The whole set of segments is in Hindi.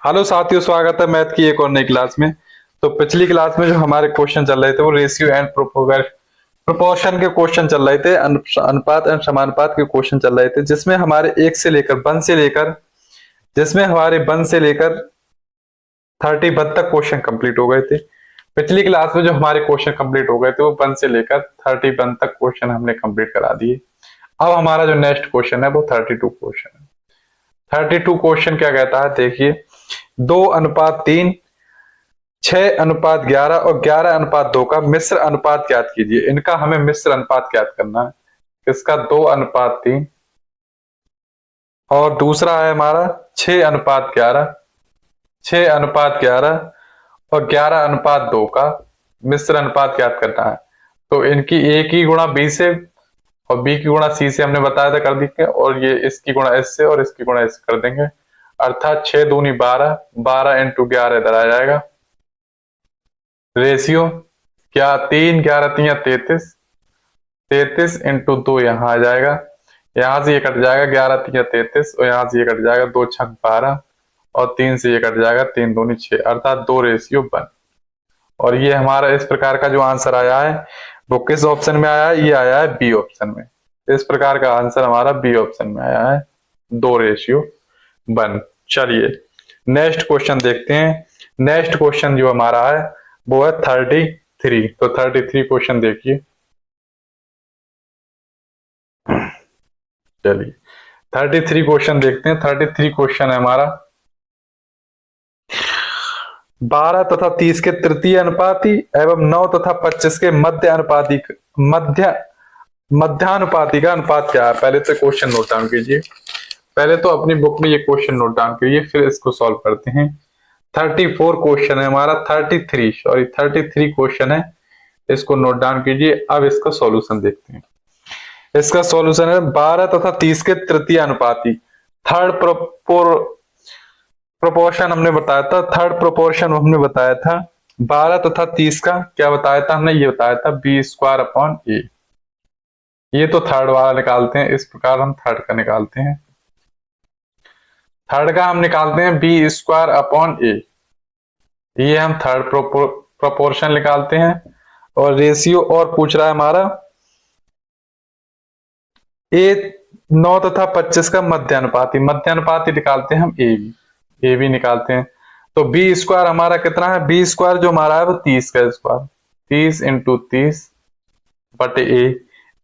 हेलो साथियों, स्वागत है मैथ की एक और नई क्लास में। तो पिछली क्लास में जो हमारे क्वेश्चन चल रहे थे वो रेशियो एंड प्रोपोर्शन के क्वेश्चन चल रहे थे, अनुपात एंड समानुपात के क्वेश्चन चल रहे थे, जिसमें हमारे एक से लेकर वन से लेकर जिसमें हमारे वन से लेकर 30 तक क्वेश्चन कंप्लीट हो गए थे। पिछली क्लास में जो हमारे क्वेश्चन कंप्लीट हो गए थे वो वन से लेकर 31 तक क्वेश्चन हमने कंप्लीट करा दिए। अब हमारा जो नेक्स्ट क्वेश्चन है वो 32 क्वेश्चन है। 32 क्वेश्चन क्या कहता है, देखिए। 2:3, 6:11 और 11:2 का मिश्र अनुपात ज्ञात कीजिए। इनका हमें मिश्र अनुपात ज्ञात करना है। इसका 2:3 और दूसरा है हमारा 6:11, 6:11 और 11:2 का मिश्र अनुपात ज्ञात करना है। तो इनकी ए की गुणा बी से और बी की गुणा सी से हमने बताया था कर देंगे, और ये इसकी गुणा एस से और इसकी गुणा एस से कर देंगे। अर्थात 6 दूनी 12, 12 इंटू 11 इधर आ जाएगा। रेशियो क्या, 3 11 3 33, 33 इंटू 2 यहाँ आ जाएगा। यहां से ये कट जाएगा 11 3 33 और यहां से ये कट जाएगा 2 6 12 और 3 से ये कट जाएगा 3 दूनी 6, अर्थात 2:1। और ये हमारा इस प्रकार का जो आंसर आया है वो किस ऑप्शन में आया है? ये आया है बी ऑप्शन में। इस प्रकार का आंसर हमारा बी ऑप्शन में आया है, 2:1। चलिए नेक्स्ट क्वेश्चन देखते हैं। नेक्स्ट क्वेश्चन जो हमारा है वो है 33। तो 33 क्वेश्चन देखिए। चलिए 33 क्वेश्चन देखते हैं। 33 क्वेश्चन है हमारा। 12 तथा 30 के तृतीय अनुपाती एवं 9 तथा 25 के मध्यानुपाती का अनुपात क्या है? पहले तो क्वेश्चन नोट डाउन कीजिए। पहले तो अपनी बुक में ये क्वेश्चन नोट डाउन करिए, फिर इसको सॉल्व करते हैं। 34 क्वेश्चन है हमारा, 33 क्वेश्चन है, इसको नोट डाउन कीजिए। अब इसका सॉल्यूशन देखते हैं। इसका सॉल्यूशन है 12 तथा 30 के तृतीय अनुपाती। थर्ड प्रोपोर्शन हमने बताया था, 12 तथा 30 का क्या बताया था हमने? ये बताया था b² a। ये तो थर्ड वाला निकालते हैं, इस प्रकार हम थर्ड का निकालते हैं। थर्ड का हम निकालते हैं b² a। ये हम थर्ड प्रोपोर्शन निकालते हैं। और रेशियो और पूछ रहा है हमारा ए 9 तथा 25 का मध्यानुपाती। मध्यानुपाती निकालते हैं हम ए भी निकालते हैं। तो b² हमारा कितना है? b² जो हमारा है वो 30 का स्क्वायर, 30 इंटू 30 बटे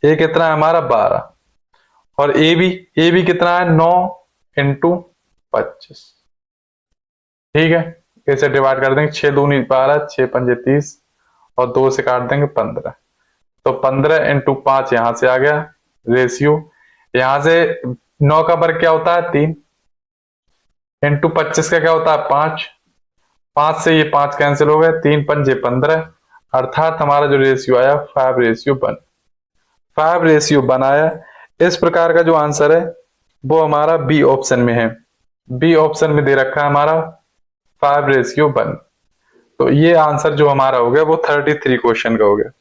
ए कितना है हमारा? 12। और ए भी कितना है? 9 इंटू 25। ठीक है, इसे डिवाइड कर देंगे। 6 दूनी 12, 6 पंजे 30 और 2 से काट देंगे 15। तो 15 इंटू 5 यहां से आ गया रेशियो। यहां से 9 का वर्ग क्या होता है? 3 इंटू 25 का क्या होता है? 5। 5 से ये 5 कैंसिल हो गए, 3 पंजे 15, अर्थात हमारा जो रेशियो आया 5:1। 5:1 आया। इस प्रकार का जो आंसर है वो हमारा बी ऑप्शन में है। बी ऑप्शन में दे रखा है हमारा 5:1। तो ये आंसर जो हमारा हो गया वो 33 क्वेश्चन का हो गया।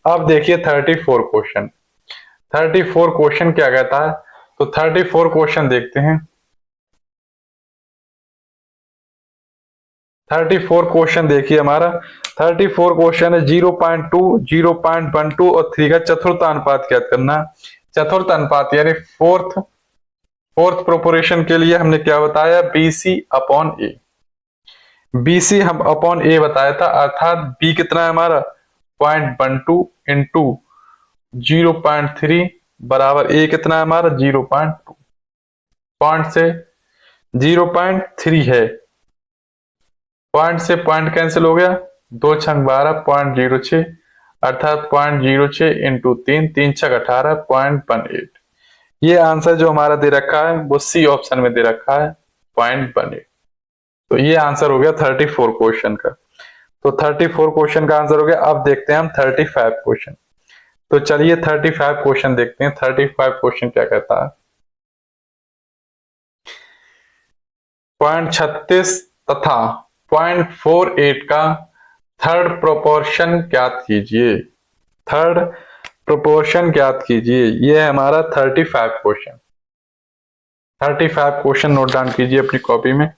अब देखिए 34 क्वेश्चन। 34 क्वेश्चन क्या कहता है? तो 34 क्वेश्चन देखते हैं। 34 क्वेश्चन देखिए हमारा। 34 क्वेश्चन है 0.2, 0.12 और 3 का चतुर्थ अनुपात ज्ञात करना। चतुर्थ अनुपात यानी फोर्थ प्रोपोर्शन के लिए हमने क्या बताया? BC/A। BC हम अपॉन A बताया था, अर्थात B कितना है हमारा? 0.12 इंटू 0.3 बराबर A कितना है हमारा? 0.2। पॉइंट से 0.3 है, पॉइंट से पॉइंट कैंसिल हो गया, 2 6 12 0.06, अर्थात 0.06 इंटू 3, 3 6 18 0.18। ये आंसर जो हमारा दे रखा है वो सी ऑप्शन में दे रखा है 0.18। तो ये आंसर हो गया 34 क्वेश्चन का। तो 34 क्वेश्चन का आंसर हो गया। अब देखते हैं हम 35 क्वेश्चन। तो चलिए 35 क्वेश्चन देखते हैं। 35 क्वेश्चन क्या कहता है? 0.36 तथा 0.48 का थर्ड प्रोपोर्शन ज्ञात कीजिए। थर्ड प्रोपोर्शन ज्ञात कीजिए। ये है हमारा 35 क्वेश्चन। 35 क्वेश्चन नोट डाउन कीजिए अपनी कॉपी में।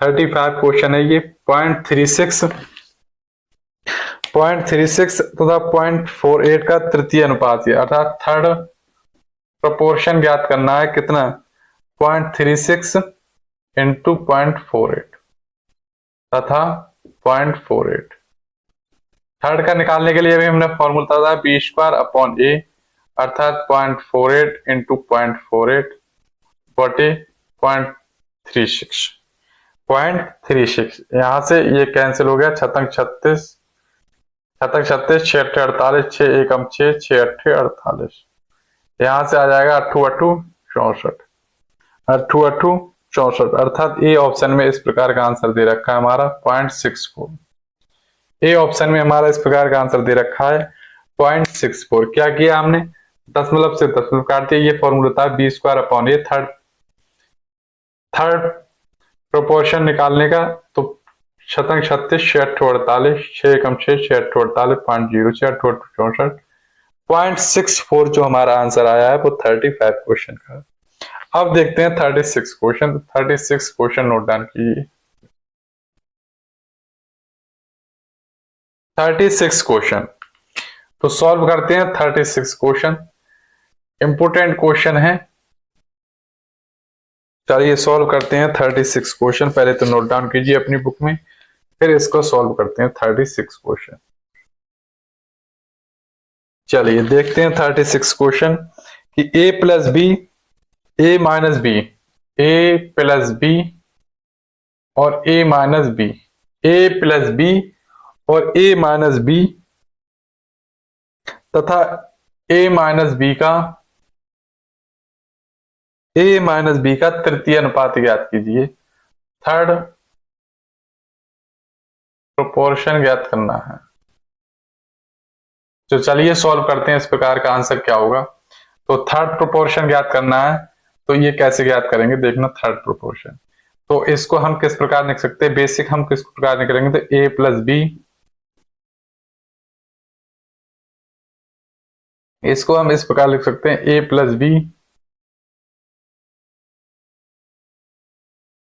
35 क्वेश्चन है ये। 0.36 तथा 0.48 का तृतीय अनुपात है, अर्थात थर्ड प्रोपोर्शन ज्ञात करना है। कितना? 0.36 इंटू 0.48 तथा 0.48। थर्ड का निकालने के लिए भी हमने फॉर्मूला था बी स्क्वायर अपॉन ए, अर्थात 0.48 इंटू 0.48 बटे 0.36। यहां से ये कैंसिल हो गया। छतंग 36, 6 अट्ठे 48, 6 एकम 6, 6 अट्ठे 48। यहां से आ जाएगा 8 8 64, 8 8 64, अर्थात ए ऑप्शन में इस प्रकार का आंसर दे रखा है हमारा 0.64। ए ऑप्शन में हमारा इस प्रकार का आंसर दे रखा है 0.64। क्या किया हमने? दशमलव से दशमलव काट दिया। ये फॉर्मूला था बी स्क्वायर अपॉन ए, थर्ड प्रोपोर्शन निकालने का। तो शतंग 36, 6 अट्ठे 48, 6 एकम 6, 6 अट्ठे 48, 0.06, 8 64, 0.64 जो हमारा आंसर आया है वो 35 क्वेश्चन का। अब देखते हैं 36 क्वेश्चन। 36 क्वेश्चन नोट डाउन कीजिए। 36 क्वेश्चन तो सॉल्व करते हैं। 36 क्वेश्चन इंपोर्टेंट क्वेश्चन है। चलिए सॉल्व करते हैं 36 क्वेश्चन। पहले तो नोट डाउन कीजिए अपनी बुक में, फिर इसको सॉल्व करते हैं 36 क्वेश्चन। चलिए देखते हैं 36 क्वेश्चन कि a plus B, a minus B, a plus B और a minus B, a plus B और a माइनस बी तथा a माइनस बी का तृतीय अनुपात ज्ञात कीजिए। थर्ड प्रोपोर्शन ज्ञात करना है। तो चलिए सॉल्व करते हैं इस प्रकार का आंसर क्या होगा। तो थर्ड प्रोपोर्शन ज्ञात करना है, तो ये कैसे ज्ञात करेंगे देखना। थर्ड प्रोपोर्शन तो इसको हम किस प्रकार लिख सकते हैं? बेसिक हम किस प्रकार निकलेंगे तो a प्लस बी, इसको हम इस प्रकार लिख सकते हैं a प्लस बी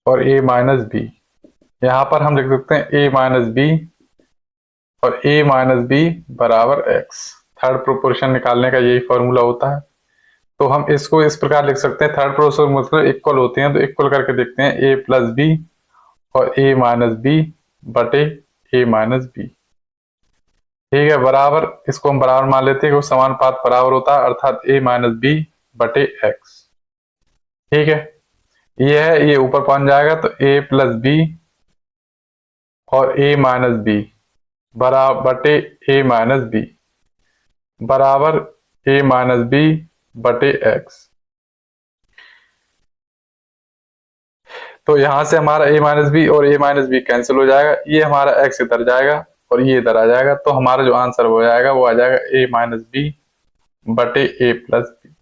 और a माइनस बी। यहां पर हम लिख सकते हैं a माइनस बी और a माइनस बी बराबर x। थर्ड प्रोपोर्शन निकालने का यही फॉर्मूला होता है। तो हम इसको इस प्रकार लिख सकते हैं। थर्ड प्रोपोर्शन मतलब इक्वल होते हैं, तो इक्वल करके देखते हैं a प्लस बी और a माइनस बी बटे a माइनस बी। ठीक है, बराबर, इसको हम बराबर मान लेते हैं कि समानुपात बराबर होता है, अर्थात a माइनस बी बटे x। ठीक है, ये है, ये ऊपर पहुंच जाएगा तो a प्लस बी और a माइनस बी बराबर बटे a माइनस बी बराबर a माइनस बी बटे x। तो यहां से हमारा a माइनस बी और a माइनस बी कैंसिल हो जाएगा, ये हमारा x इधर जाएगा और ये इधर आ जाएगा। तो हमारा जो आंसर हो जाएगा वो आ जाएगा a माइनस बी बटे a plus B,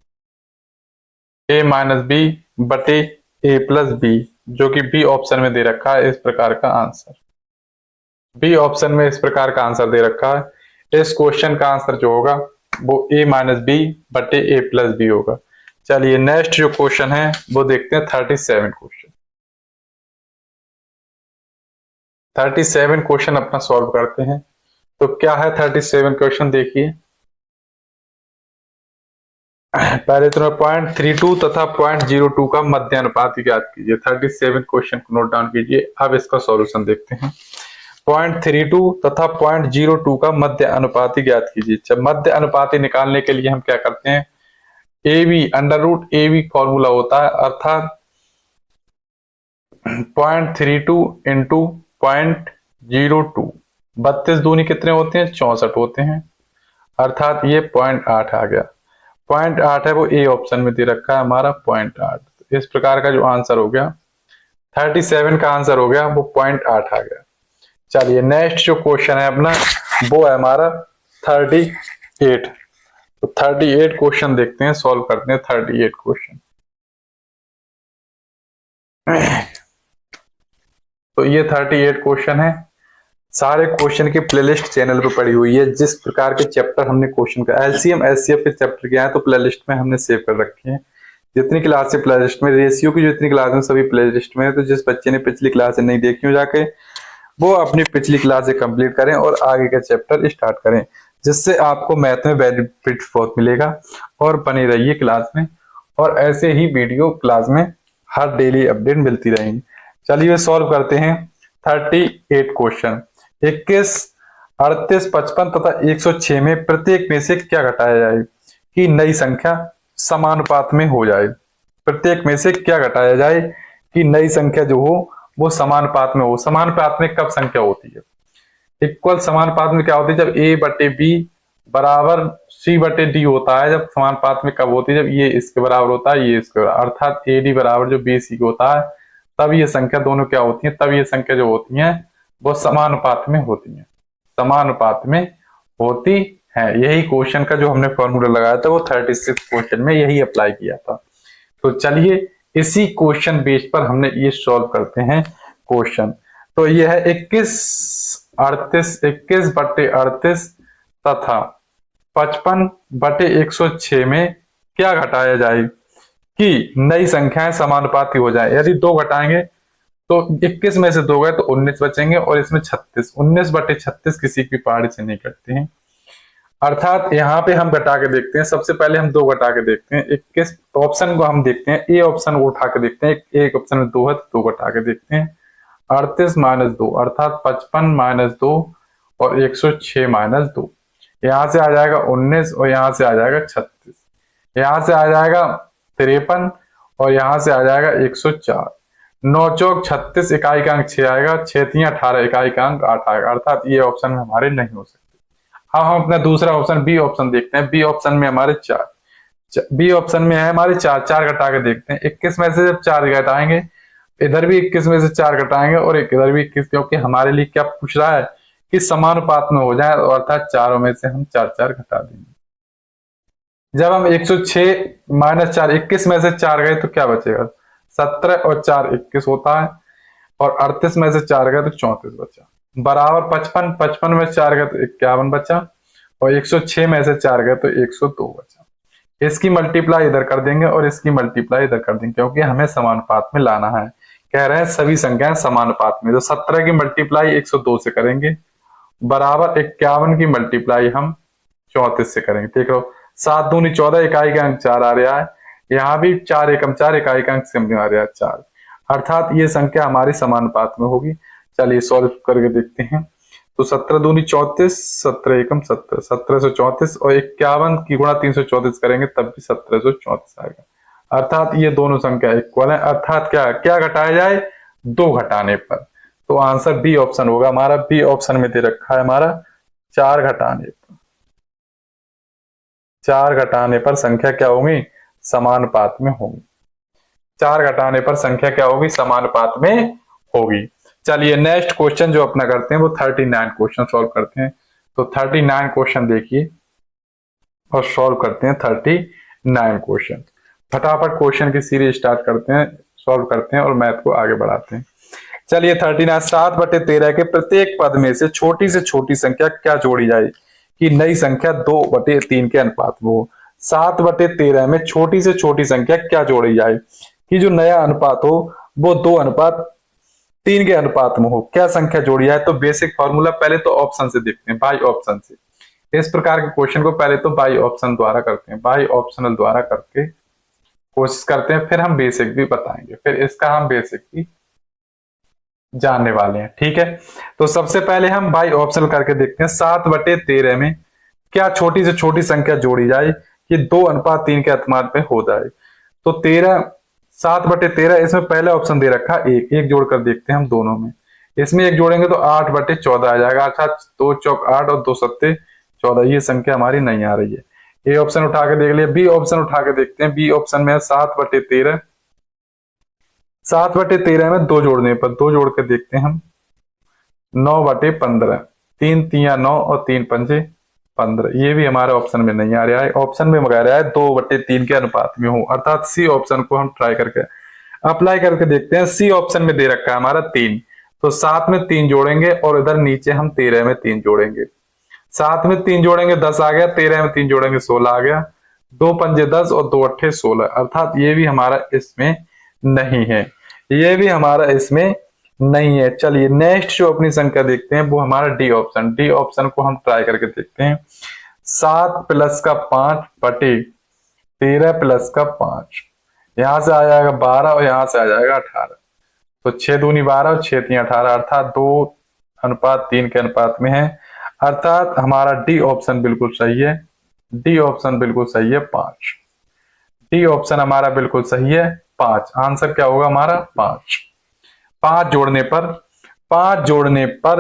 a minus B बटे a प्लस बी, जो कि बी ऑप्शन में दे रखा है इस प्रकार का आंसर। बी ऑप्शन में इस प्रकार का आंसर दे रखा है। इस क्वेश्चन का आंसर जो होगा वो a माइनस बी बटे a प्लस बी होगा। चलिए नेक्स्ट जो क्वेश्चन है वो देखते हैं 37 क्वेश्चन। 37 क्वेश्चन अपना सॉल्व करते हैं। तो क्या है 37 क्वेश्चन देखिए। पहले तो 0.32 तथा 0.02 का मध्य अनुपात ज्ञात कीजिए। 37 क्वेश्चन को नोट डाउन कीजिए। अब इसका सॉल्यूशन देखते हैं। 0.32 तथा 0.02 का मध्य अनुपाती ज्ञात कीजिए। जब मध्य अनुपाती निकालने के लिए हम क्या करते हैं, A B under root A B formula होता है, अर्थात 0.32 इंटू 0.02, 32 दूनी कितने होते हैं? 64 होते हैं, अर्थात ये 0.8 आ गया। 0.8 है वो ए ऑप्शन में दे रखा है हमारा 0.8। इस प्रकार का जो आंसर हो गया 37 का आंसर हो गया वो 0.8 आ गया। चलिए नेक्स्ट जो क्वेश्चन है अपना वो है हमारा 38। तो 38 क्वेश्चन देखते हैं, सॉल्व करते हैं 38 क्वेश्चन। तो ये 38 क्वेश्चन है। सारे क्वेश्चन की प्लेलिस्ट चैनल पे पड़ी हुई है। जिस प्रकार के चैप्टर हमने क्वेश्चन का एलसीएम एचसीएफ के चैप्टर किया है तो प्लेलिस्ट में हमने सेव कर रखे हैं। जितनी क्लास है प्ले लिस्ट में, रेशियो की जितनी क्लास है सभी प्ले लिस्ट में है। तो जिस बच्चे ने पिछली क्लास नहीं देखी हो जाके वो अपनी पिछली क्लास कंप्लीट करें और आगे का चैप्टर स्टार्ट करें, जिससे आपको मैथ में बेनिफिट बहुत मिलेगा। और बने रहिए क्लास में, और ऐसे ही वीडियो क्लास में हर डेली अपडेट मिलती रहेंगी। चलिए सॉल्व करते हैं 38 क्वेश्चन। 21, 38, 55 तथा 106 में प्रत्येक में से क्या घटाया जाए कि नई संख्या समानुपात में हो जाए। प्रत्येक में से क्या घटाया जाए कि नई संख्या जो हो वो समानुपात में हो। समानुपात में कब संख्या होती है? इक्वल समानुपात में क्या होती है? जब ए बटे बी बराबर सी बटे डी होता है। जब समानुपात में कब होती है? जब ये इसके बराबर होता है, ये इसके बराबर, अर्थात ए डी बराबर जो बी सी होता है, तब ये संख्या दोनों क्या होती है? तब ये संख्या जो होती है वो समानुपात में होती है, समानुपात में होती है। यही क्वेश्चन का जो हमने फॉर्मूला लगाया था वो 36 क्वेश्चन में यही अप्लाई किया था। तो चलिए इसी क्वेश्चन बेस पर हमने ये सॉल्व करते हैं क्वेश्चन। तो ये है 21 बटे 38 तथा 55 बटे 106 में क्या घटाया जाए कि नई संख्याएं समानुपाती हो जाए। यदि 2 घटाएंगे तो 21 में से 2 गए तो 19 बचेंगे, और इसमें 36, 19 बटे 36 किसी की पहाड़ी से नहीं कटते हैं। अर्थात यहाँ पे हम घटा के देखते हैं। सबसे पहले हम 2 घटा के देखते हैं। 21 ऑप्शन को हम देखते हैं, ए ऑप्शन को उठा के देखते हैं। एक ऑप्शन में 2 है तो 2 घटा के देखते हैं। 38 माइनस 2 अर्थात 55 माइनस 2 और 106 माइनस 2। यहाँ से आ जाएगा 19 और यहाँ से आ जाएगा 36। यहाँ से आ जाएगा 53 और यहाँ से आ जाएगा 104। 9 चौक 36, इकाई का अंक 6 आएगा। 6 3 18, इकाई का अंक 8 आएगा। अर्थात ये ऑप्शन में हमारे नहीं हो सकते। अब हम अपना दूसरा ऑप्शन बी ऑप्शन देखते हैं। बी ऑप्शन में हमारे 4, बी ऑप्शन में है हमारे 4 घटा के देखते हैं। 21 में से जब 4 घटाएंगे, इधर भी 21 में से 4 घटाएंगे और इधर भी 21, क्योंकि हमारे लिए क्या पूछ रहा है कि समानुपात में हो जाए, अर्थात चारों में से हम 4 घटा देंगे। जब हम 106 माइनस 4, 21 में से 4 गए तो क्या बचेगा? 17 और 4 21 होता है, और 38 में से 4 गए तो 34 बचा, बराबर 55। 55 में 4 गए तो 51 बचा, और 106 में से 4 गए तो 102 बचा। इसकी मल्टीप्लाई इधर कर देंगे और इसकी मल्टीप्लाई इधर कर देंगे, क्योंकि हमें समानुपात में लाना है। कह रहे हैं सभी संख्याएं समानुपात में। तो 17 की मल्टीप्लाई 102 से करेंगे, बराबर 51 की मल्टीप्लाई हम 34 से करेंगे। देख लो, 7 दूनी 14, इकाई का अंक 4 आ रहा है। यहाँ भी 4 एकम 4, इकाई का अंक सिमट आ रहा है 4। अर्थात ये संख्या हमारी समानुपात में होगी। चलिए सॉल्व करके देखते हैं। तो 17 दूनी 34, 17 एकम 17, 1734, और 51 की गुणा 334 करेंगे तब भी 1734 आएगा। अर्थात ये दोनों संख्या इक्वल है। अर्थात क्या क्या घटाया जाए? 2 घटाने पर। तो आंसर बी ऑप्शन होगा हमारा। बी ऑप्शन में दे रखा है हमारा 4 घटाने पर। 4 घटाने पर संख्या क्या होगी? समानुपात में होगी। 4 घटाने पर संख्या क्या होगी? समानुपात में होगी। चलिए नेक्स्ट क्वेश्चन जो अपना करते हैं वो 39 क्वेश्चन सॉल्व करते हैं। तो 39 क्वेश्चन देखिए और सॉल्व करते हैं 39 क्वेश्चन। फटाफट क्वेश्चन की सीरीज स्टार्ट करते हैं, सॉल्व करते हैं और मैथ को आगे बढ़ाते हैं। चलिए 39, 7 बटे 13 के प्रत्येक पद में से छोटी संख्या क्या जोड़ी जाए कि नई संख्या 2 बटे 3 के अनुपात में हो। 7 बटे 13 में छोटी से छोटी संख्या क्या जोड़ी जाए कि जो नया अनुपात हो वो 2:3 के अनुपात में हो। क्या संख्या जोड़ी जाए? तो बेसिक फॉर्मूला पहले तो ऑप्शन से देखते हैं, बाई ऑप्शन से। इस प्रकार के क्वेश्चन को पहले तो बाई ऑप्शन द्वारा करते हैं, बाई ऑप्शनल द्वारा करके कोशिश करते हैं, फिर हम बेसिक भी बताएंगे, फिर इसका हम बेसिक भी जानने वाले हैं। ठीक है, तो सबसे पहले हम बाई ऑप्शनल करके देखते हैं। 7 बटे 13 में क्या छोटी से छोटी संख्या जोड़ी जाए कि 2:3 के अनुपात में हो जाए। तो 7 बटे 13, इसमें पहला ऑप्शन दे रखा एक जोड़कर देखते हैं हम दोनों में। इसमें एक जोड़ेंगे तो 8 बटे 14 आ जाएगा। अर्थात 2 चौक 8 और 2 सत्ते 14, ये संख्या हमारी नहीं आ रही है। ए ऑप्शन उठा के देख लिया। बी ऑप्शन उठा के देखते हैं। बी ऑप्शन में है 7 बटे 13। 7 बटे 13 में 2 जोड़ने पर 2 जोड़ के देखते हैं हम। 9 बटे 15, 3 तिया 9 और 3 पंजे 15, ये भी हमारे ऑप्शन में नहीं आ रहा है। ऑप्शन में मंगा रहा है 2 बटे 3 के अनुपात में हो। अर्थात सी ऑप्शन को हम ट्राई करके अप्लाई करके देखते हैं। सी ऑप्शन में दे रखा है हमारा 3, तो 7 में 3 जोड़ेंगे और इधर नीचे हम 13 में 3 जोड़ेंगे। 7 में 3 जोड़ेंगे 10 आ गया, 13 में 3 जोड़ेंगे 16 आ गया। 2 पंजे 10 और 2 अट्ठे 16, अर्थात ये भी हमारा इसमें नहीं है, ये भी हमारा इसमें नहीं है। चलिए नेक्स्ट जो अपनी संख्या देखते हैं वो हमारा डी ऑप्शन, डी ऑप्शन को हम ट्राई करके देखते हैं। 7 प्लस का 5 बटे 13 प्लस का 5, यहां से आ जाएगा 12 और यहां से आ जाएगा 18, तो 6 दूनी 12 और 6 तीन 18, अर्थात 2:3 के अनुपात में है, अर्थात हमारा डी ऑप्शन बिल्कुल सही है। डी ऑप्शन बिल्कुल सही है 5, डी ऑप्शन हमारा बिल्कुल सही है 5। आंसर क्या होगा हमारा 5। 5 जोड़ने पर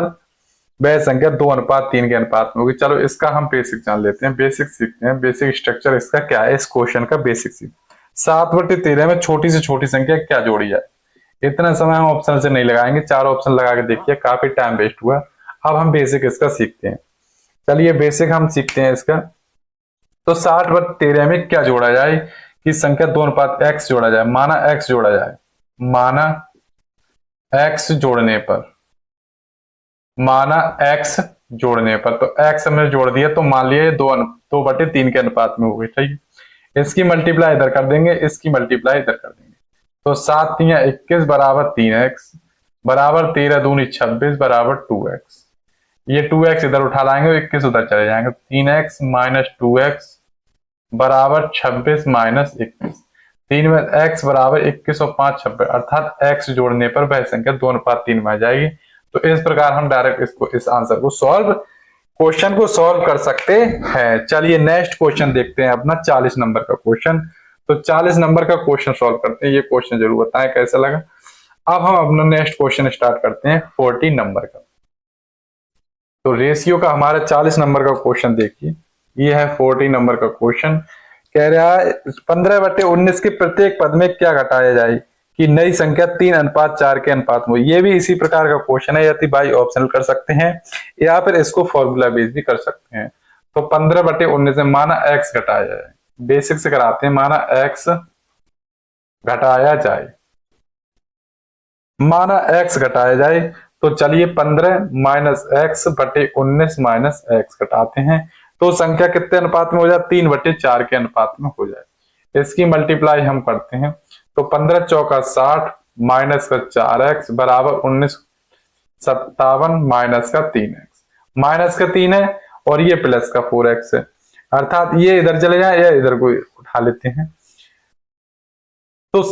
वह संख्या 2:3 के अनुपात में होगी। चलो इसका हम बेसिक जान लेते हैं, बेसिक सीखते हैं, बेसिक स्ट्रक्चर इसका क्या है, इस क्वेश्चन का बेसिक सीख। 7/13 में छोटी से छोटी संख्या क्या जोड़ी जाए, इतना समय हम ऑप्शन से नहीं लगाएंगे, 4 ऑप्शन लगा के देखिए, काफी टाइम वेस्ट हुआ। अब हम बेसिक इसका सीखते हैं। चलिए बेसिक हम सीखते हैं इसका। तो 60/13 में क्या जोड़ा जाए कि संख्या 2:x जोड़ा जाए, माना x जोड़ा जाए, माना x जोड़ने पर, माना x जोड़ने पर, तो x हमने जोड़ दिया तो मान लिया 2/3 के अनुपात में हो गई, ठीक है। इसकी मल्टीप्लाई इधर कर देंगे, इसकी मल्टीप्लाई इधर कर देंगे, तो 7 × 21 बराबर 3x बराबर 13 दूनी 26 बराबर 2x। ये 2x इधर उठा लाएंगे, 21 उधर चले जाएंगे, 3x माइनस 2x बराबर 26 माइनस 21। 3 में x बराबर 21 और 5 26, अर्थात x जोड़ने पर वह संख्या 2:3 में आ जाएगी। तो इस प्रकार हम डायरेक्ट इसको, इस आंसर को क्वेश्चन को सॉल्व कर सकते हैं। चलिए नेक्स्ट क्वेश्चन देखते हैं अपना 40 नंबर का क्वेश्चन। तो 40 नंबर का क्वेश्चन सॉल्व करते हैं, ये क्वेश्चन जरूर बताएं कैसा लगा। अब हम अपना नेक्स्ट क्वेश्चन स्टार्ट करते हैं 40 नंबर का। तो रेशियो का हमारा 40 नंबर का क्वेश्चन देखिए, ये है 40 नंबर का क्वेश्चन। कह रहा है 15/19 के प्रत्येक पद में क्या घटाया जाए कि नई संख्या 3:4 के अनुपात में। ये भी इसी प्रकार का क्वेश्चन है, यदि बाई ऑप्शनल कर सकते हैं या फिर इसको फॉर्मूला बेस भी कर सकते हैं। तो 15/19 में माना x घटाया जाए, बेसिक से कराते हैं, माना x घटाया जाए, माना x घटाया जाए, तो चलिए 15 माइनस x/19 माइनस x घटाते हैं, तो संख्या कितने अनुपात में हो जाए, 3/4 के अनुपात में हो जाए। इसकी मल्टीप्लाई हम करते हैं, तो 15 चौका 60 माइनस का 4x बराबर 19 57 माइनस का 3x, माइनस का 3 है और ये प्लस का 4x है, अर्थात ये इधर चले जाए या इधर को उठा लेते हैं, तो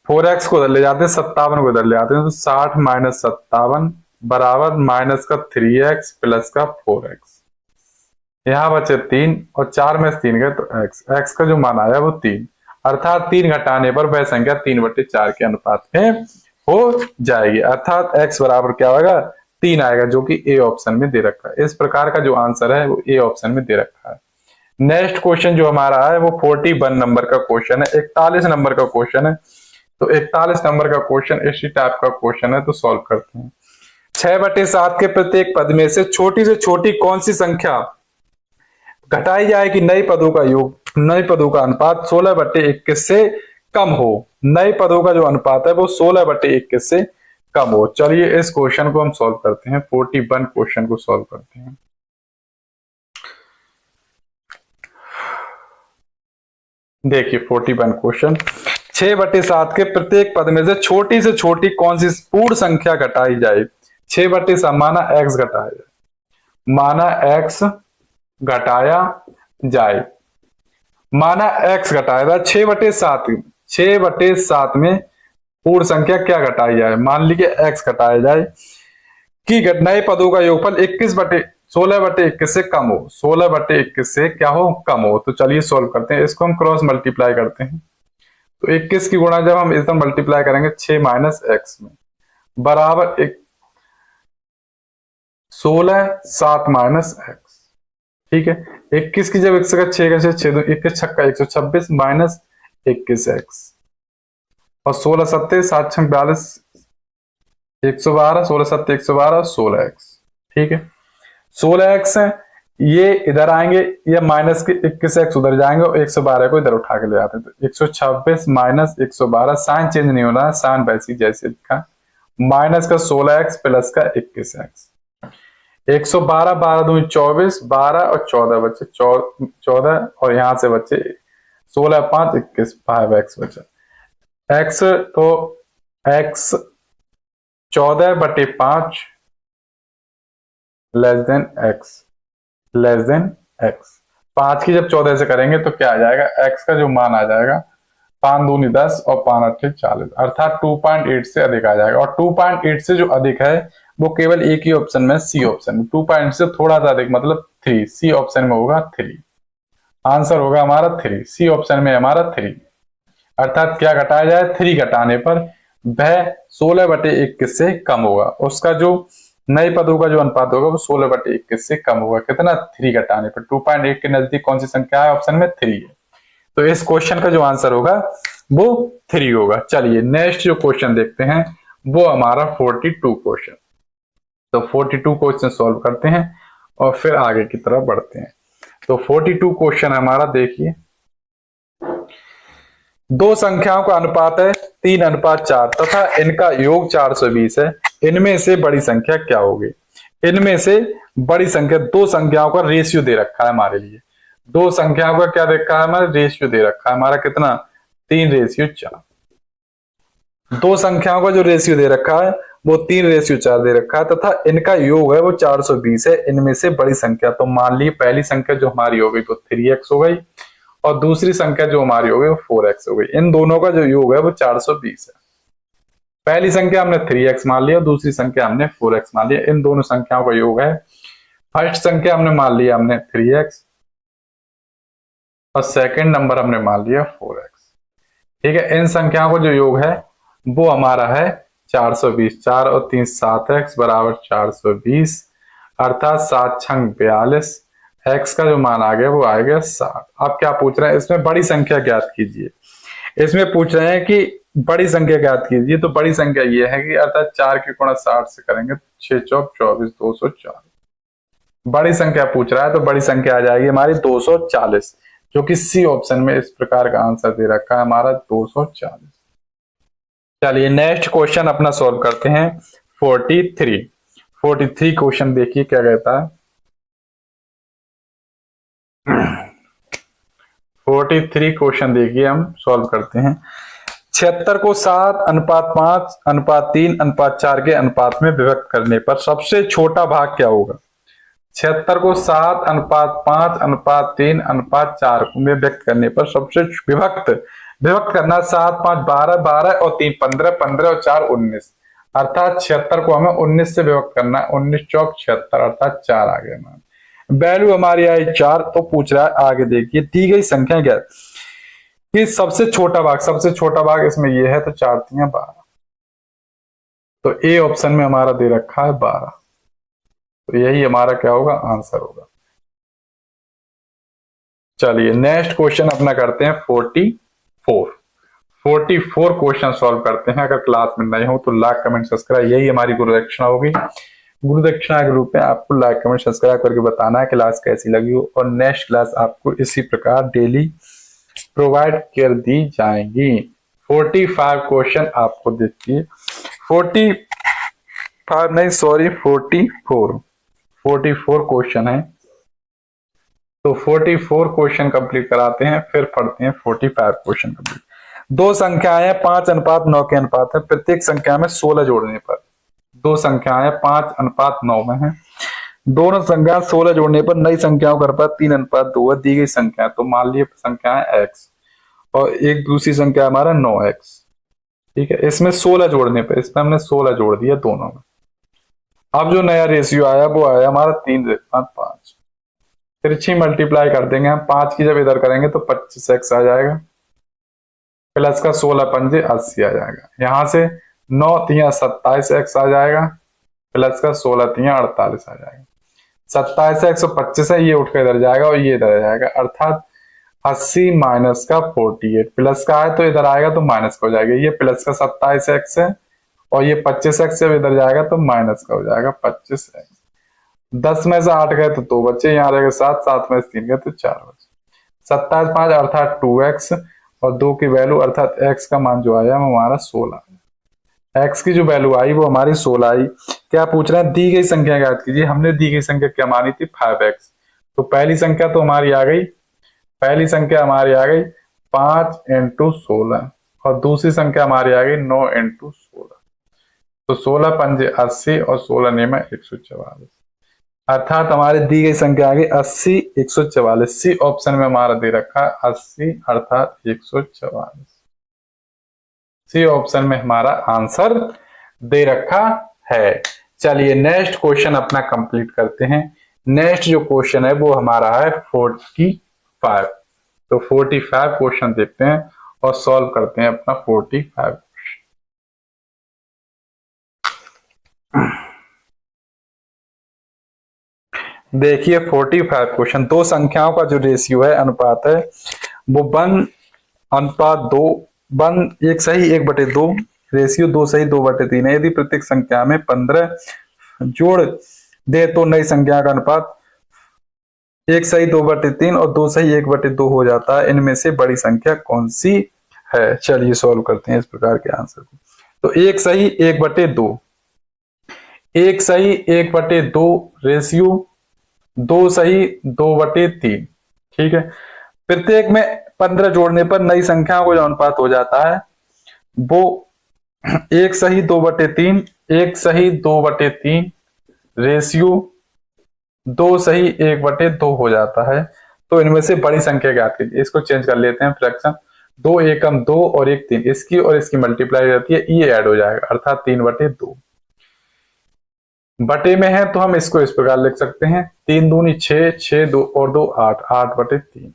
4x को इधर ले जाते हैं, 57 को इधर ले आते हैं, तो 60 माइनस 57 बराबर माइनस का 3x प्लस का 4x। यहां बचे 3 और 4 में 3 गए तो x का जो मान आया वो 3, अर्थात 3 घटाने पर वह संख्या 3/4 के अनुपात में हो जाएगी, अर्थात x बराबर क्या होगा 3 आएगा, जो कि ए ऑप्शन में दे रखा है। इस प्रकार का जो आंसर है वो ए ऑप्शन में दे रखा है। नेक्स्ट क्वेश्चन जो हमारा है वो 41 नंबर का क्वेश्चन है, 41 नंबर का क्वेश्चन है। तो 41 नंबर का क्वेश्चन इसी टाइप का क्वेश्चन है, तो सॉल्व करते हैं। 6/7 के प्रत्येक पद में से छोटी कौन सी संख्या घटाई जाए कि नए पदों का योग, नए पदों का अनुपात 16/21 से कम हो। नए पदों का जो अनुपात है वो 16/21 से कम हो। चलिए इस क्वेश्चन को हम सॉल्व करते हैं, 41 क्वेश्चन को सॉल्व करते हैं। देखिए 41 क्वेश्चन, 6/7 के प्रत्येक पद में से छोटी कौन सी पूर्ण संख्या घटाई जाए। 6/7 माना x घटाया जाए, माना x घटाया जाए, माना x घटाया जाए। 6/7 में पूर्ण संख्या क्या घटाई जाए, मान लीजिए x घटाया जाए कि नए पदों का योगफल 16/21 से कम हो, 16/21 से क्या हो, कम हो। तो चलिए सॉल्व करते हैं, इसको हम क्रॉस मल्टीप्लाई करते हैं, तो 21 की गुणा जब हम इधर मल्टीप्लाई करेंगे 6 माइनस x में बराबर 16 7 माइनस x, ठीक है। 21 की जब 1 का 6 का 6 21 छक्का 126 माइनस 21x और 16 7 7 6 42 112, 16 7 112 16x, ठीक है। 16x है, ये इधर आएंगे, ये माइनस के 21x उधर जाएंगे और 112 को इधर उठा के ले आते हैं, तो 126 माइनस 112, साइन चेंज नहीं होना है, साइन वैसी जैसे लिखा, माइनस का 16x प्लस का 21x। 112 12 दूनी 24, 12 और 14 बचे 14 और यहां से बचे 16 5 21, 5x बचा। x तो x 14/5 less than x, less than x। 5 की जब 14 से करेंगे तो क्या आ जाएगा, x का जो मान आ जाएगा 5 दूनी 10 और 5 अट्ठे 40, अर्थात 2.8 से अधिक आ जाएगा। और 2.8 से जो अधिक है वो केवल एक ही ऑप्शन में, सी ऑप्शन में। 2.8 से थोड़ा सा अधिक मतलब 3, सी ऑप्शन में होगा 3। आंसर होगा हमारा 3, सी ऑप्शन में हमारा 3। अर्थात क्या घटाया जाए, 3 घटाने पर वह 16/21 से कम होगा। उसका जो नए पदों का जो अनुपात होगा वो 16/21 से कम होगा। कितना, 3 घटाने पर। 2.8 के नजदीक कौन सी संख्या है, ऑप्शन में 3 है। तो इस क्वेश्चन का जो आंसर होगा वो 3 होगा। चलिए नेक्स्ट जो क्वेश्चन देखते हैं वो हमारा 42 क्वेश्चन। तो 42 क्वेश्चन सॉल्व करते हैं और फिर आगे की तरफ बढ़ते हैं। तो 42 क्वेश्चन हमारा देखिए, दो संख्याओं का अनुपात है 3:4 तथा इनका योग 420 है। इनमें से बड़ी संख्या क्या होगी। इनमें से बड़ी संख्या, दो संख्याओं का रेशियो दे रखा है हमारे लिए। दो संख्याओं का क्या देखा है हमारा, रेशियो दे रखा है हमारा कितना, 3:4। दो संख्याओं का जो रेशियो दे रखा है वो 3:4 दे रखा है तथा इनका योग है वो 420 है। इनमें से बड़ी संख्या, तो मान ली पहली संख्या जो हमारी हो गई तो 3x हो गई और दूसरी संख्या जो हमारी हो गई वो 4x हो गई। इन दोनों का जो योग है वो 420 है। पहली संख्या हमने 3x मान लिया, दूसरी संख्या हमने 4x मान लिया। इन दोनों संख्याओं का योग है, फर्स्ट संख्या हमने मान लिया हमने 3x और सेकंड नंबर हमने मान लिया 4x। ठीक है, इन संख्याओं का जो योग है वो हमारा है 420। 4 और 3 7x बराबर 420, अर्थात 7 छंग 42। x का जो मान आ गया वो आ गया 60। अब क्या पूछ रहे हैं, इसमें बड़ी संख्या ज्ञात कीजिए। इसमें पूछ रहे हैं कि बड़ी संख्या ज्ञात कीजिए। तो बड़ी संख्या ये है कि अर्थात 4 के गुणा 60 से करेंगे 6 चौक 24, 240। बड़ी संख्या पूछ रहा है तो बड़ी संख्या आ जाएगी हमारी 240, जो कि सी ऑप्शन में इस प्रकार का आंसर दे रखा है हमारा 240। चलिए नेक्स्ट क्वेश्चन अपना सॉल्व करते हैं 43 क्वेश्चन देखिए क्या कहता है। 43 क्वेश्चन देखिए हम सॉल्व करते हैं। 76 को 7:5:3:4 के अनुपात में विभक्त करने पर सबसे छोटा भाग क्या होगा। 76 को 7:5:3:4 में व्यक्त करने पर सबसे विभक्त करना 7 5 12 12 और 3 15 15 और 4 19, अर्थात 76 को हमें 19 से विभक्त करना है। 19 चौक 76, अर्थात 4 आ गया। वैल्यू हमारी आई 4। तो पूछ रहा है आगे देखिए, दी गई संख्या क्या है कि सबसे छोटा भाग इसमें ये है, तो 4 3 12। तो ए ऑप्शन में हमारा दे रखा है 12। तो यही हमारा क्या होगा, आंसर होगा। चलिए नेक्स्ट क्वेश्चन अपना करते हैं 44 क्वेश्चन सॉल्व करते हैं। अगर क्लास में नए हो तो लाइक कमेंट सब्सक्राइब, यही हमारी गुरु दक्षिणा होगी। गुरु दक्षिणा के रूप में आपको लाइक कमेंट सब्सक्राइब करके बताना है क्लास कैसी लगी हो, और नेक्स्ट क्लास आपको इसी प्रकार डेली प्रोवाइड कर दी जाएंगी। 45 क्वेश्चन आपको देखिए, 44 क्वेश्चन है। तो 44 क्वेश्चन कंप्लीट कराते हैं, फिर पढ़ते हैं 45 क्वेश्चन कंप्लीट। दो संख्याएं 5:9 के अनुपात है, प्रत्येक संख्या में 16 जोड़ने पर। दो संख्याएं 5:9 में है, दोनों संख्या 16 जोड़ने पर नई संख्याओं का अनुपात 3:2 है। दी गई संख्या, तो मान लीजिए संख्या है x और एक दूसरी संख्या हमारा 9x। ठीक है, इसमें 16 जोड़ने पर, इसमें हमने 16 जोड़ दिया दोनों में। अब जो नया रेशियो आया वो आया हमारा 3:5। तिरछी मल्टीप्लाई कर देंगे हम, 5 की जब इधर करेंगे तो 25x आ जाएगा, प्लस का 16 पंजे 80 आ जाएगा। यहां से 9 3 27x आ जाएगा, प्लस का 16 3 48 आ जाएगा। 27x और 25 है, ये उठ कर इधर जाएगा और ये इधर आ जाएगा, अर्थात 80 माइनस का 48, प्लस का है तो इधर आएगा तो माइनस का हो जाएगा। ये प्लस का 27x है और ये 25x जब इधर जाएगा तो माइनस का हो जाएगा 25x। 10 में से 8 गए तो 2 बच्चे, यहाँ रहेगा 7, 7 में से 3 गए तो 4 बच्चे। 27 5 अर्थात 2x और 2 की वैल्यू अर्थात x का मान जो आया वो हमारा 16 है। x की जो वैल्यू आई वो हमारी 16 आई। क्या पूछ रहे हैं, दी गई संख्या ज्ञात कीजिए। हमने दी गई संख्या क्या मानी थी, 5x। तो पहली संख्या तो हमारी आ गई, 5 इंटू 16 और दूसरी संख्या हमारी आ गई 9 इंटू 16। तो 16 पंजे 80 और 16 नेम 144, अर्थात हमारी दी गई संख्या आ गई 80 144। सी ऑप्शन में हमारा दे रखा है 80 अर्थात 144। सी ऑप्शन में हमारा आंसर दे रखा है। चलिए नेक्स्ट क्वेश्चन अपना कंप्लीट करते हैं। नेक्स्ट जो क्वेश्चन है वो हमारा है 45। तो 45 क्वेश्चन देखते हैं और सॉल्व करते हैं अपना 45। देखिए 45 क्वेश्चन, दो संख्याओं का जो रेशियो है, अनुपात है, वो 1:2, 1:1/2, रेशियो 2:2/3 है। यदि प्रत्येक संख्या में 15 जोड़ दे तो नई संख्या का अनुपात 1:2/3 और 2:1/2 हो जाता है। इनमें से बड़ी संख्या कौन सी है? चलिए सॉल्व करते हैं इस प्रकार के आंसर को। तो 1:1/2, 1:1/2 रेशियो 2:2/3, ठीक है। प्रत्येक में 15 जोड़ने पर नई संख्याओं का जो अनुपात हो जाता है वो 1:2/3, 1:2/3 रेशियो 2:1/2 हो जाता है। तो इनमें से बड़ी संख्या ज्ञात कीजिए। इसको चेंज कर लेते हैं, फ्रैक्शन 2 एकम 2 और 1 3, इसकी और इसकी मल्टीप्लाई जाती है, ये ऐड हो जाएगा अर्थात 3/2। बटे में है तो हम इसको इस प्रकार लिख सकते हैं, 3 दूनी 6, 6 2 और 2 8, 8/3।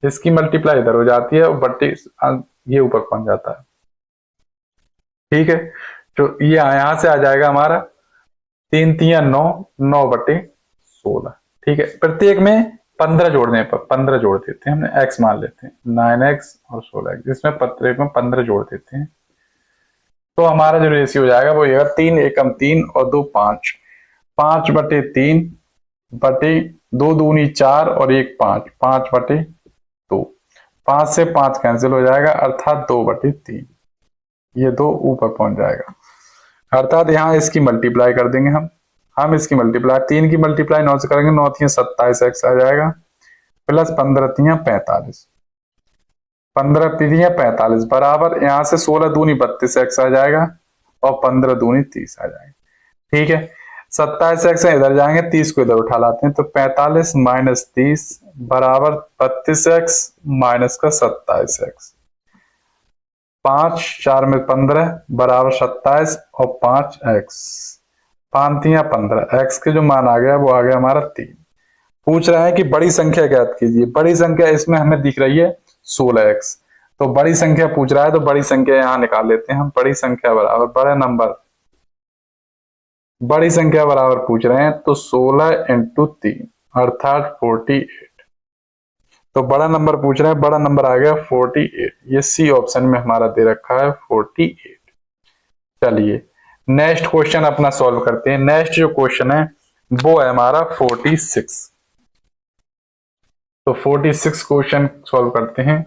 इसकी मल्टीप्लाई इधर हो जाती है और बटे ये ऊपर पहुंच जाता है, ठीक है। तो ये यहां से आ जाएगा हमारा 3 3 9, 9/16, ठीक है। प्रत्येक में 15 जोड़ने पर 15 जोड़ देते हैं, हमने x मान लेते हैं, 9x और 16x, इसमें प्रत्येक में 15 जोड़ देते हैं। तो हमारा जो रेशियो हो जाएगा वो ये 3 एकम 3 और 2 5, 5/3 बटे 2 दूनी 4 और 1 5, 5/2। 5 से 5 कैंसिल हो जाएगा अर्थात 2/3, ये 2 ऊपर पहुंच जाएगा अर्थात यहाँ इसकी मल्टीप्लाई कर देंगे हम इसकी मल्टीप्लाई 3 की मल्टीप्लाई 9 से करेंगे, 9 3 27 x आ जाएगा, प्लस 15 3 45, 15 3 45 बराबर यहाँ से 16 दूनी 32 x आ जाएगा और 15 दूनी 30 आ जाएगा, ठीक है। 27 x इधर जाएंगे, 30 को इधर उठा लाते हैं, तो 45 माइनस 30 बराबर 32x माइनस का 27x, 5 4 में 15 बराबर 27 और 5x, 5 3 15, x के जो मान आ गया वो आ गया हमारा 3। पूछ रहा है कि बड़ी संख्या ज्ञात कीजिए। बड़ी संख्या इसमें हमें दिख रही है 16x, तो बड़ी संख्या पूछ रहा है तो बड़ी संख्या यहां निकाल लेते हैं हम। बड़ी संख्या बराबर बड़ा नंबर, बड़ी संख्या बराबर पूछ रहे हैं तो 16 इंटू 3 अर्थात 48। तो बड़ा नंबर पूछ रहे हैं, बड़ा नंबर आ गया 48, ये सी ऑप्शन में हमारा दे रखा है 48। चलिए नेक्स्ट क्वेश्चन अपना सॉल्व करते हैं। नेक्स्ट जो क्वेश्चन है वो है हमारा 46। तो 46 क्वेश्चन सॉल्व करते हैं।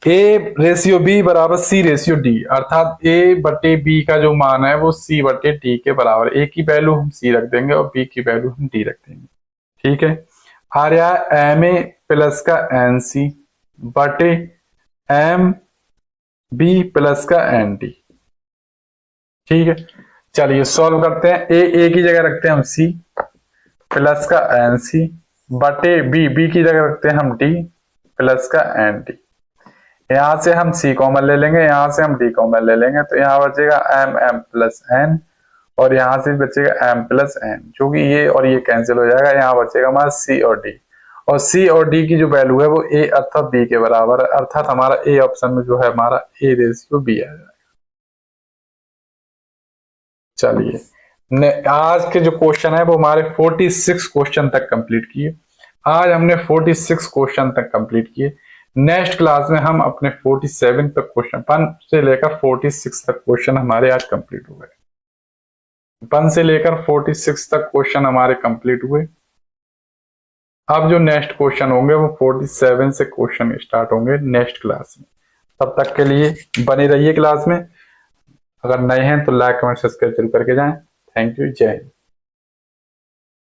A/B बराबर C/D, अर्थात A/B का जो मान है वो C/D के बराबर। A की वैल्यू हम C रख देंगे और B की वैल्यू हम D रख देंगे, ठीक है। आ रहा है MA प्लस का NC बटे MB प्लस का ND, ठीक है। चलिए सॉल्व करते हैं। A की जगह रखते हैं हम C प्लस का NC बटे B की जगह रखते हैं हम D प्लस का ND। यहां से हम C कॉमन ले लेंगे, यहां से हम D कॉमन ले लेंगे, तो यहां बचेगा M प्लस N और यहां से बचेगा M प्लस N, जो कि ये और ये कैंसिल हो जाएगा। यहां बचेगा हमारा C और D, और C और D की जो वैल्यू है वो A अर्थात B के बराबर है, अर्थात हमारा A ऑप्शन में जो है हमारा A/B आ जाएगा। चलिए आज के जो क्वेश्चन है वो हमारे 46 क्वेश्चन तक कंप्लीट किए। आज हमने 46 क्वेश्चन तक कंप्लीट किए। नेक्स्ट क्लास में हम अपने 47 तक क्वेश्चन, 1 से लेकर 46 तक क्वेश्चन हमारे आज कंप्लीट हुए। 1 से लेकर 46 तक क्वेश्चन हमारे कंप्लीट हुए। अब जो नेक्स्ट क्वेश्चन होंगे वो 47 से क्वेश्चन स्टार्ट होंगे नेक्स्ट क्लास में। तब तक के लिए बने रहिए क्लास में। अगर नए हैं तो लाइक कमेंट सब्सक्राइब जरूर करके जाएं। थैंक यू, जय हिंद।